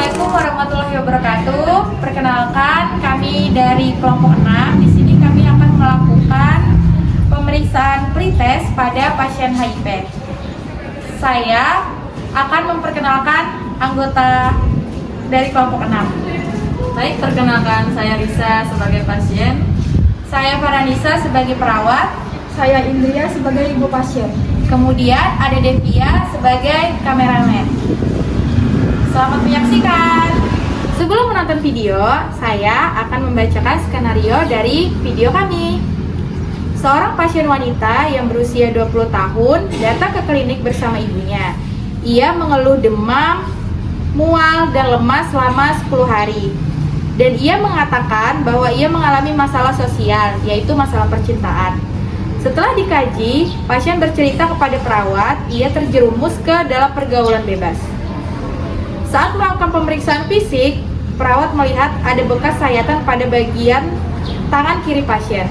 Assalamualaikum warahmatullahi wabarakatuh. Perkenalkan, kami dari kelompok 6. Di sini kami akan melakukan pemeriksaan pretest pada pasien HIV. Saya akan memperkenalkan anggota dari kelompok 6. Baik, perkenalkan, saya Risa sebagai pasien. Saya Farhanisa sebagai perawat. Saya Indria sebagai ibu pasien. Kemudian ada Devia sebagai kameramen. Selamat menyaksikan. Sebelum menonton video, saya akan membacakan skenario dari video kami. Seorang pasien wanita yang berusia 20 tahun datang ke klinik bersama ibunya. Ia mengeluh demam, mual, dan lemas selama 10 hari. Dan ia mengatakan bahwa ia mengalami masalah sosial, yaitu masalah percintaan. Setelah dikaji, pasien bercerita kepada perawat, ia terjerumus ke dalam pergaulan bebas. Saat melakukan pemeriksaan fisik, perawat melihat ada bekas sayatan pada bagian tangan kiri pasien.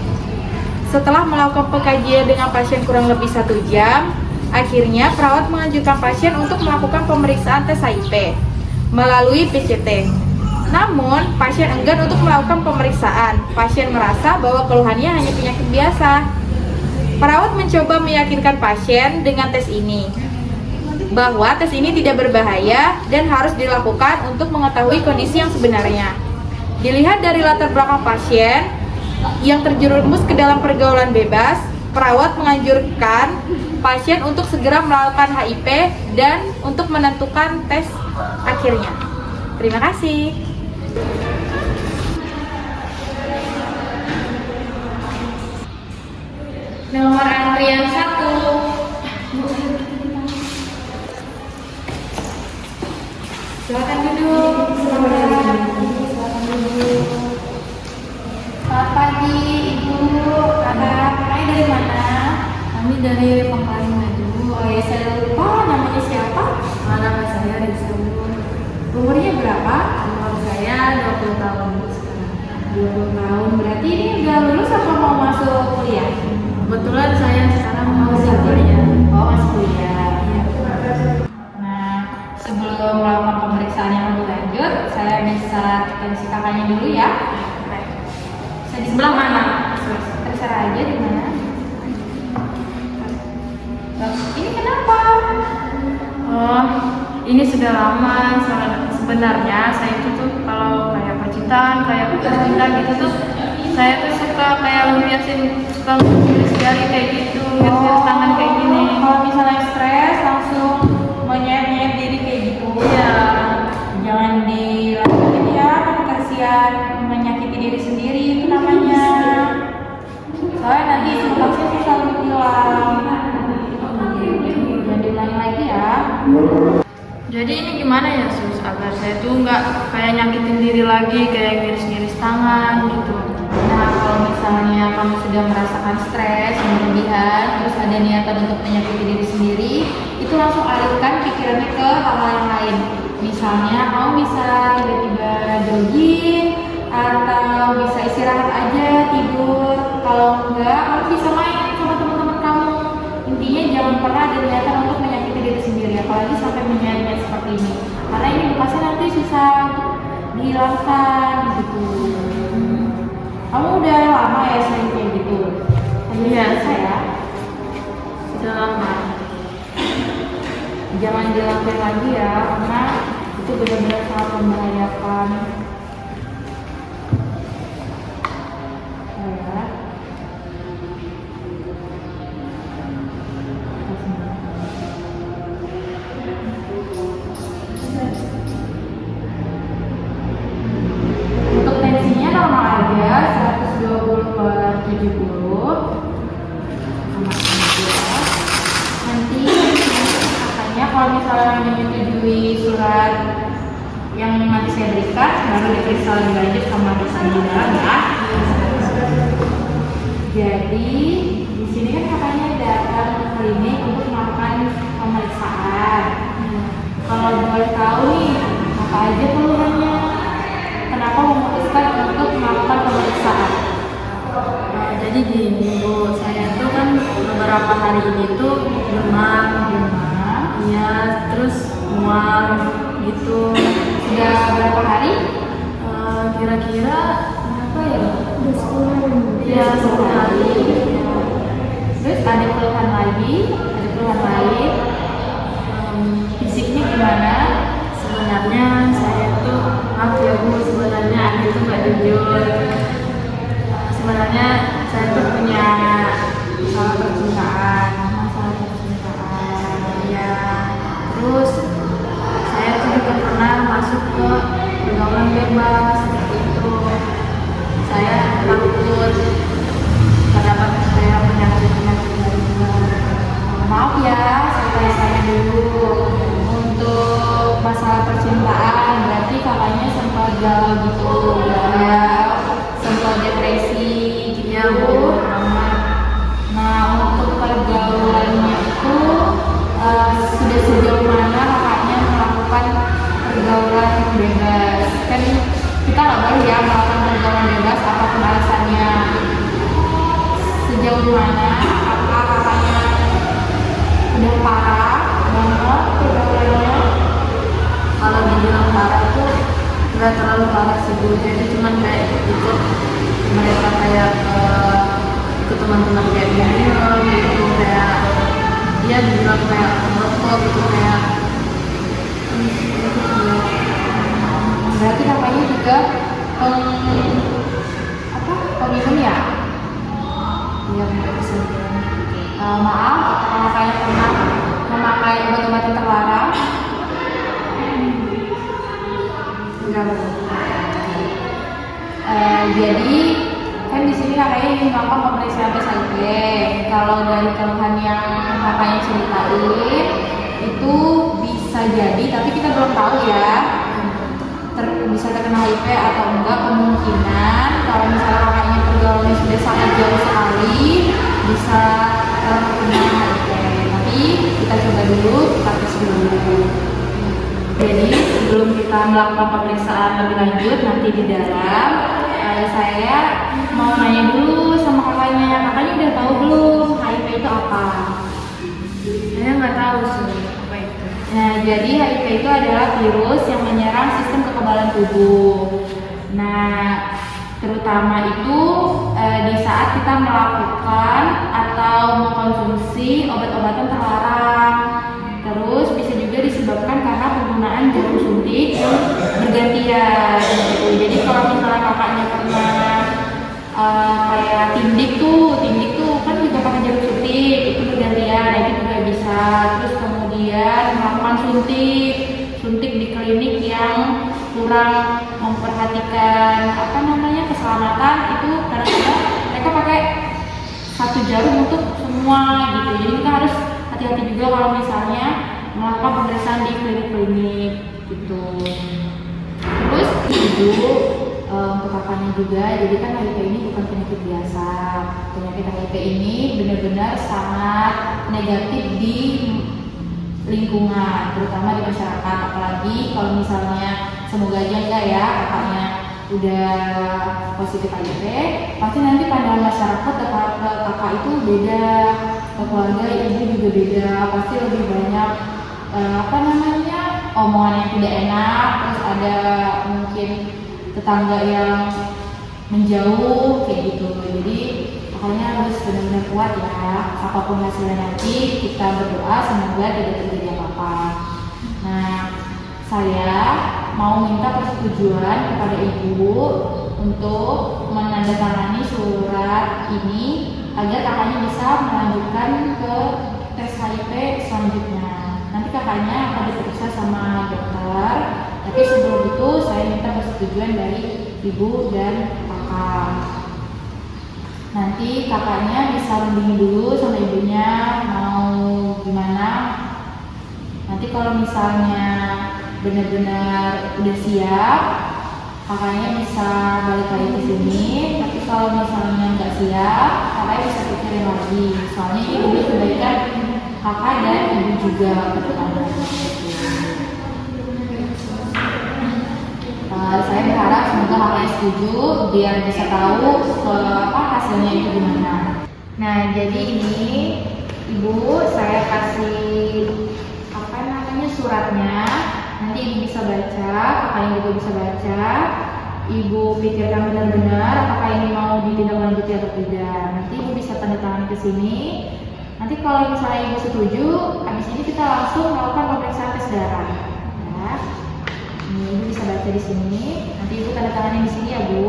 Setelah melakukan pengkajian dengan pasien kurang lebih 1 jam, akhirnya perawat menganjurkan pasien untuk melakukan pemeriksaan tes HIV melalui PCT. Namun, pasien enggan untuk melakukan pemeriksaan. Pasien merasa bahwa keluhannya hanya penyakit biasa. Perawat mencoba meyakinkan pasien dengan tes ini, bahwa tes ini tidak berbahaya dan harus dilakukan untuk mengetahui kondisi yang sebenarnya. Dilihat dari latar belakang pasien yang terjerumus ke dalam pergaulan bebas, perawat menganjurkan pasien untuk segera melakukan HIV dan untuk menentukan tes akhirnya. Terima kasih. Nomor antrian 1. Silakan duduk. Selamat pagi, Ibu. Kakak dari mana? Kami dari Pangkalan Maju. Oh ya, saya lupa namanya siapa? Nama saya Risa. Umurnya berapa? Umur saya 20 tahun sekarang. 20 tahun. Berarti ini udah lulus atau mau masuk kuliah? Kebetulan saya sekarang masih kuliah. Oh, masih kuliah. Nah, sebelum melakukan pemeriksaan yang lebih lanjut, saya bisa tensi kakaknya dulu ya. Saya di sebelah mana? Terserah aja di mana. Ini kenapa? Oh, ini sudah lama. Sebenarnya saya itu tuh kalau kayak percintaan, kayak putus cinta gitu tuh, saya tuh suka kayak suka ngiris jari kayak gitu, ngiris tangan kayak gini. Kalau misalnya stres langsung menyayat-nyayat diri kayak gitu. Iya. Jangan dilakukan ya, kan kasihan menyakiti diri sendiri itu namanya. Soalnya nanti infeksinya susah untuk hilang. Jangan diulangi lagi ya. Jadi ini gimana ya sus, agar saya tuh nggak kayak nyakitin diri lagi, kayak ngiris-ngiris tangan gitu. Nah, kalau misalnya kamu sudah merasakan stres yang berlebihan, terus ada niatan untuk menyakiti diri sendiri, itu langsung alihkan pikirannya ke hal-hal yang lain. Misalnya, kamu bisa tiba-tiba jogging, atau bisa istirahat aja, tidur. Kalau enggak, kamu bisa main sama teman-teman kamu. Intinya jangan pernah ada niatan untuk menyakiti diri sendiri, apalagi sampai menyayat-nyayat seperti ini. Karena ini bekasnya nanti susah untuk dihilangkan gitu. Kamu udah lama ya sering kayak gitu? Iya, saya. sudah lama. Jangan dilakukan lagi ya, karena itu benar-benar sangat membahayakan. Ya. Untuk tensinya normal aja, 120/70. Nanti katanya kalau misalnya menyetujui surat yang nanti saya berikan, baru diperiksa lebih lanjut sama dosen di dalam ya. Jadi di sini kan katanya datang ke klinik untuk melakukan pemeriksaan. Kalau boleh tahu nih, apa aja keluhannya? Kenapa memutuskan untuk melakukan pemeriksaan? Jadi gini Bu, saya tuh kan beberapa hari ini tuh demam, iya, terus mual gitu. Sudah berapa hari? Kira-kira berapa ya? Udah 10 hari. Ya, 10 hari. Terus ada keluhan lagi, ada keluhan lain. Fisiknya gimana? Sebenarnya saya tuh, maaf ya Bu, sebenarnya aku tuh nggak jujur. Sebenarnya saya tuh punya masalah percintaan. Ya, terus saya tuh juga pernah masuk ke pergaulan bebas seperti itu. Saya takut terdapat kayak penyakit-penyakit lainnya. Maaf ya, saya tanya dulu. Untuk masalah percintaan, berarti kakaknya sempat galau gitu, ya, sempat depresi gitu ya Bu. Nah, untuk pergaulannya itu sudah sejauh mana kakaknya melakukan pergaulan bebas? Kan kita nggak boleh ya melakukan pergaulan bebas apapun alasannya. Sejauh mana? Apakah kakaknya udah parah banget pergaulannya? Kalau dibilang parah tuh nggak terlalu parah sih Bu, jadi cuman kayak ikut mereka kayak ke teman-teman kayak minum gitu, kayak dia dibilang kayak merokok gitu, kayak Berarti kakaknya juga peminum ya? dia nggak bisa bilang. Maaf, apakah kakaknya pernah memakai obat-obatan terlarang? Enggak Bu. Jadi kan di sini kakaknya ingin melakukan pemeriksaan tes HIV. Kalau dari keluhan yang kakaknya ceritain itu bisa jadi, tapi kita belum tahu ya bisa terkena HIV atau enggak. Kemungkinan kalau misalnya kakaknya pergaulannya sudah sangat jauh sekali bisa terkena HIV. Tapi kita coba dulu, kita tes dulu. Jadi sebelum kita melakukan pemeriksaan lebih lanjut nanti di dalam, saya mau nanya dulu sama kakaknya. Kakaknya udah tahu belum HIV itu apa? Saya nggak tahu sih apa itu. Nah, jadi HIV itu adalah virus yang menyerang sistem kekebalan tubuh. Nah, terutama itu di saat kita melakukan atau mengkonsumsi obat-obatan terlarang. Terus bisa juga disebabkan karena penggunaan jarum suntik yang bergantian gitu. Jadi kalau misalnya kakaknya pernah kayak tindik tuh kan juga pakai jarum suntik, itu bergantian, nah itu juga bisa. Terus kemudian melakukan suntik di klinik yang kurang memperhatikan keselamatan, itu kadang-kadang mereka pakai satu jarum untuk semua gitu. Jadi kita harus hati-hati juga kalau misalnya melakukan pemeriksaan di klinik-klinik gitu. Terus itu untuk kakaknya juga, jadi kan HIV ini bukan penyakit biasa. Penyakit HIV ini benar-benar sangat negatif di lingkungan, terutama di masyarakat. Apalagi kalau misalnya semoga aja enggak ya kakaknya udah positif HIV, pasti nanti pandangan masyarakat ke kakak itu beda, ke keluarga ibu juga beda, pasti lebih banyak omongan yang tidak enak, terus ada mungkin tetangga yang menjauh kayak gitu. Jadi makanya harus benar-benar kuat ya, apapun hasilnya nanti kita berdoa semoga tidak terjadi apa-apa. Nah, saya mau minta persetujuan kepada ibu untuk menandatangani surat ini agar kakaknya bisa melanjutkan ke tes HIV selanjutnya. Nanti kakaknya akan diperiksa sama dokter, tapi sebelum itu saya minta persetujuan dari ibu dan kakak. Nanti kakaknya bisa rundingin dulu sama ibunya mau gimana. Nanti kalau misalnya benar-benar udah siap, kakaknya bisa balik lagi ke sini. Tapi kalau misalnya nggak siap, kakaknya bisa pikirin lagi. Soalnya ini dulu kebaikan kakak dan ibu juga ke depannya. Saya berharap semoga kakaknya setuju biar bisa tahu hasilnya itu gimana. Nah, jadi ini ibu saya kasih suratnya. nanti ibu bisa baca, kakaknya juga bisa baca. Ibu pikirkan benar-benar apakah ini mau ditindaklanjuti atau tidak. Nanti ibu bisa tanda tangan ke sini. Nanti kalau misalnya ibu setuju, habis ini kita langsung melakukan pemeriksaan tes darah. Ya. Ini ibu bisa baca di sini. Nanti ibu tanda tangannya di sini ya bu.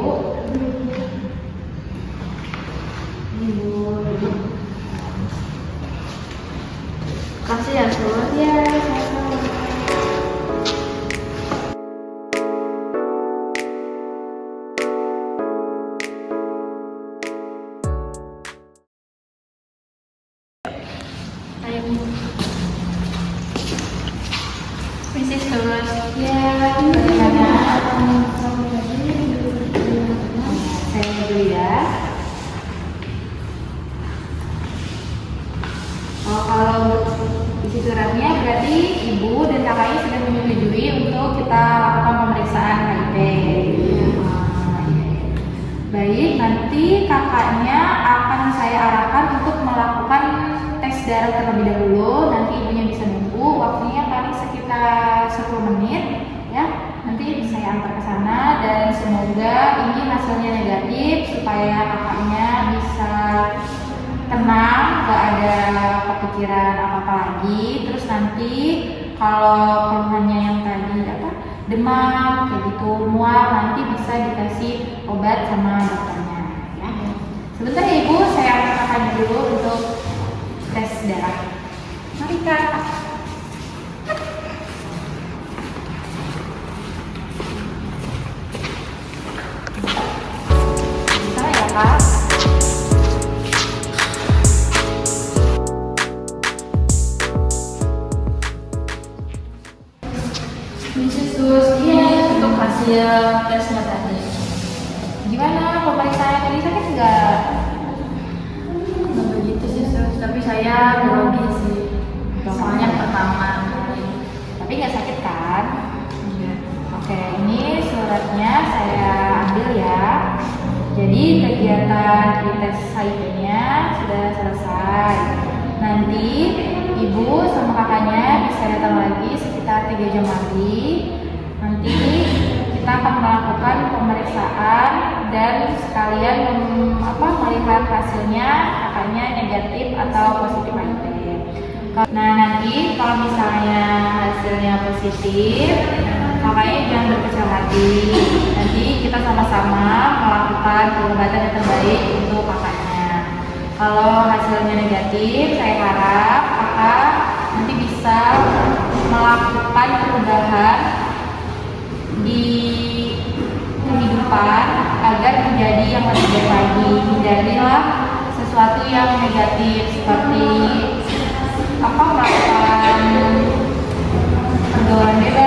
Ini bu. Kasih ya Sus. Ya, sama-sama. Ayo Bu. Misi Sus. Ya, bagaimana? Saya dulu ya. Oh, kalau isi suratnya berarti ibu dan kakaknya sudah menyetujui untuk kita lakukan pemeriksaan HIV. Baik, nanti kakaknya akan saya arahkan untuk melakukan tes darah terlebih dahulu. Nanti ibunya bisa nunggu, waktunya paling sekitar 10 menit ya. Nanti saya antar ke sana dan semoga ini hasilnya negatif supaya kakaknya bisa tenang, gak ada kepikiran apa-apa lagi. Terus nanti kalau keluhannya yang tadi demam kayak gitu, mual, nanti bisa dikasih obat sama dokternya ya. Sebentar ya ibu, saya akan kakaknya dulu untuk tes darah. Mari kak. Bisa ya kak. Misi Sus, ini untuk hasil tesnya tadi. Gimana pemeriksaan tadi, sakit nggak? Nggak begitu sih Sus, tapi saya grogi sih. Soalnya pertama kali. Tapi nggak sakit kan? Iya. Oke, ini suratnya saya ambil ya. Jadi kegiatan di tes HIV-nya sudah selesai. Nanti ibu sama kakaknya bisa datang lagi sekitar 3 jam lagi. Nanti kita akan melakukan pemeriksaan dan sekalian melihat hasilnya kakaknya negatif atau positif HIV. Nah nanti kalau misalnya hasilnya positif, kakaknya jangan berkecil hati. Nanti kita sama-sama melakukan pengobatan yang terbaik untuk kakaknya. Kalau hasilnya negatif, saya harap kakak nanti bisa melakukan perubahan di kehidupan agar menjadi yang lebih baik lagi. Hindarilah sesuatu yang negatif seperti melakukan pergaulan bebas